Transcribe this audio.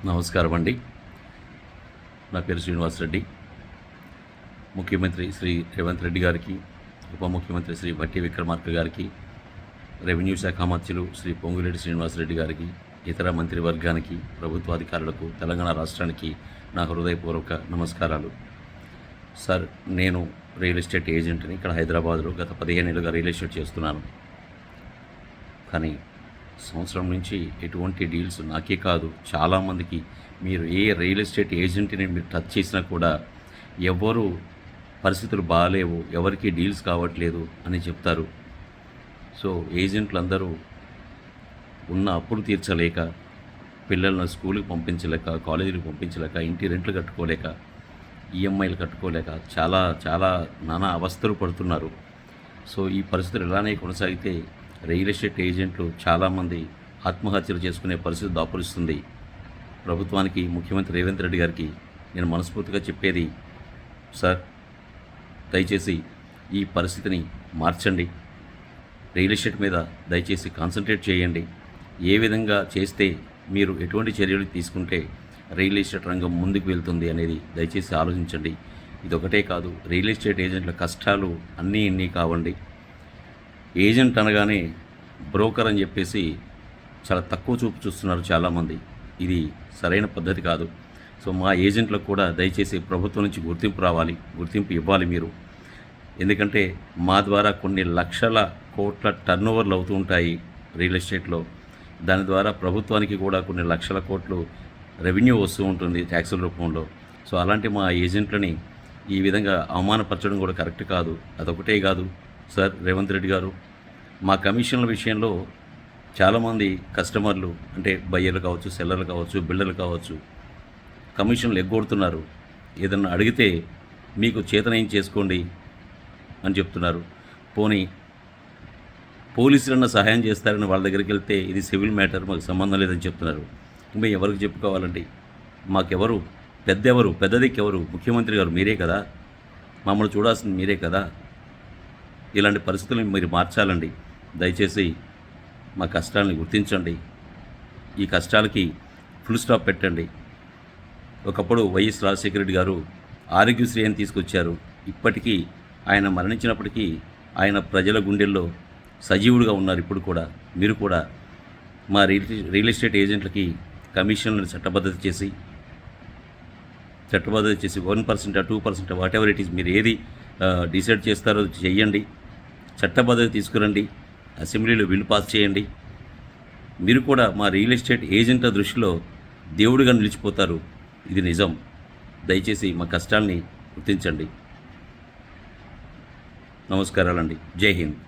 నమస్కారం అండి. నా పేరు శ్రీనివాసరెడ్డి. ముఖ్యమంత్రి శ్రీ రేవంత్ రెడ్డి గారికి, ఉప ముఖ్యమంత్రి శ్రీ భట్టి విక్రమార్క గారికి, రెవెన్యూ శాఖ మంత్రులు శ్రీ పొంగులేటి శ్రీనివాసరెడ్డి గారికి, ఇతర మంత్రివర్గానికి, ప్రభుత్వాధికారులకు, తెలంగాణ రాష్ట్రానికి నా హృదయపూర్వక నమస్కారాలు. సార్, నేను రియల్ ఎస్టేట్ ఏజెంట్ని. ఇక్కడ హైదరాబాద్లో గత 15 ఏళ్ళుగా రియల్ ఎస్టేట్ చేస్తున్నాను. కానీ సంవత్సరం నుంచి ఎటువంటి డీల్స్ నాకే కాదు, చాలామందికి, మీరు ఏ రియల్ ఎస్టేట్ ఏజెంట్ని మీరు టచ్ చేసినా కూడా ఎవరు పరిస్థితులు బాగాలేవు, ఎవరికి డీల్స్ కావట్లేదు అని చెప్తారు. సో ఏజెంట్లు అందరూ ఉన్న అప్పులు తీర్చలేక, పిల్లలను స్కూల్కి పంపించలేక, కాలేజీలకు పంపించలేక, ఇంటి రెంట్లు కట్టుకోలేక, ఈఎంఐలు కట్టుకోలేక చాలా చాలా నానా అవస్థలు పడుతున్నారు. సో ఈ పరిస్థితులు ఇలానే కొనసాగితే రియల్ ఎస్టేట్ ఏజెంట్లు చాలామంది ఆత్మహత్యలు చేసుకునే పరిస్థితి దాపురిస్తుంది. ప్రభుత్వానికి, ముఖ్యమంత్రి రేవంత్ రెడ్డి గారికి నేను మనస్ఫూర్తిగా చెప్పేది, సార్, దయచేసి ఈ పరిస్థితిని మార్చండి. రియల్ ఎస్టేట్ మీద దయచేసి కాన్సన్ట్రేట్ చేయండి. ఏ విధంగా చేస్తే, మీరు ఎటువంటి చర్యలు తీసుకుంటే రియల్ ఎస్టేట్ రంగం ముందుకు వెళ్తుంది అనేది దయచేసి ఆలోచించండి. ఇదొకటే కాదు, రియల్ ఎస్టేట్ ఏజెంట్ల కష్టాలు అన్నీ ఇన్ని కావండి. ఏజెంట్ అనగానే బ్రోకర్ అని చెప్పేసి చాలా తక్కువ చూపు చూస్తున్నారు చాలామంది. ఇది సరైన పద్ధతి కాదు. సో మా ఏజెంట్లకు కూడా దయచేసి ప్రభుత్వం నుంచి గుర్తింపు రావాలి, గుర్తింపు ఇవ్వాలి మీరు. ఎందుకంటే మా ద్వారా కొన్ని లక్షల కోట్ల టర్నోవర్లు అవుతూ ఉంటాయి రియల్ ఎస్టేట్లో. దాని ద్వారా ప్రభుత్వానికి కూడా కొన్ని లక్షల కోట్లు రెవెన్యూ వస్తూ ఉంటుంది ట్యాక్సుల రూపంలో. సో అలాంటి మా ఏజెంట్లని ఈ విధంగా అవమానపరచడం కూడా కరెక్ట్ కాదు. అదొకటే కాదు సార్, రేవంత్ రెడ్డి గారు, మా కమిషన్ల విషయంలో చాలామంది కస్టమర్లు, అంటే బయ్యర్లు కావచ్చు, సెల్లర్లు కావచ్చు, బిల్డర్లు కావచ్చు, కమిషన్లు ఎగ్గొడుతున్నారు. ఏదన్నా అడిగితే మీకు చేతనేం చేసుకోండి అని చెప్తున్నారు. పోనీ పోలీసులన్న సహాయం చేస్తారని వాళ్ళ దగ్గరికి వెళ్తే ఇది సివిల్ మ్యాటర్, మాకు సంబంధం లేదని చెప్తున్నారు. మేము ఎవరికి చెప్పుకోవాలండి? మాకెవరు పెద్దెవరు? పెద్దదిక్కెవరు? ముఖ్యమంత్రి గారు మీరే కదా, మమ్మల్ని చూడాల్సింది మీరే కదా. ఇలాంటి పరిస్థితులను మీరు మార్చాలండి. దయచేసి మా కష్టాలని గుర్తించండి. ఈ కష్టాలకి ఫుల్ స్టాప్ పెట్టండి. ఒకప్పుడు వైఎస్ రాజశేఖర రెడ్డి గారు ఆరోగ్యశ్రీ అని తీసుకొచ్చారు. ఇప్పటికీ ఆయన మరణించినప్పటికీ ఆయన ప్రజల గుండెల్లో సజీవుడిగా ఉన్నారు. ఇప్పుడు కూడా మీరు కూడా మా రియల్ ఎస్టేట్ ఏజెంట్లకి కమిషన్లను చట్టబద్ధత చేసి 1% 2% వాట్ ఎవర్ ఇట్ ఈస్, మీరు ఏది డిసైడ్ చేస్తారో చెయ్యండి. చట్టబద్ధత తీసుకురండి. అసెంబ్లీలో బిల్లు పాస్ చేయండి. మీరు కూడా మా రియల్ ఎస్టేట్ ఏజెంట్ల దృష్టిలో దేవుడిగా నిలిచిపోతారు. ఇది నిజం. దయచేసి మా కష్టాల్ని గుర్తించండి. నమస్కారాలండి. జై హింద్.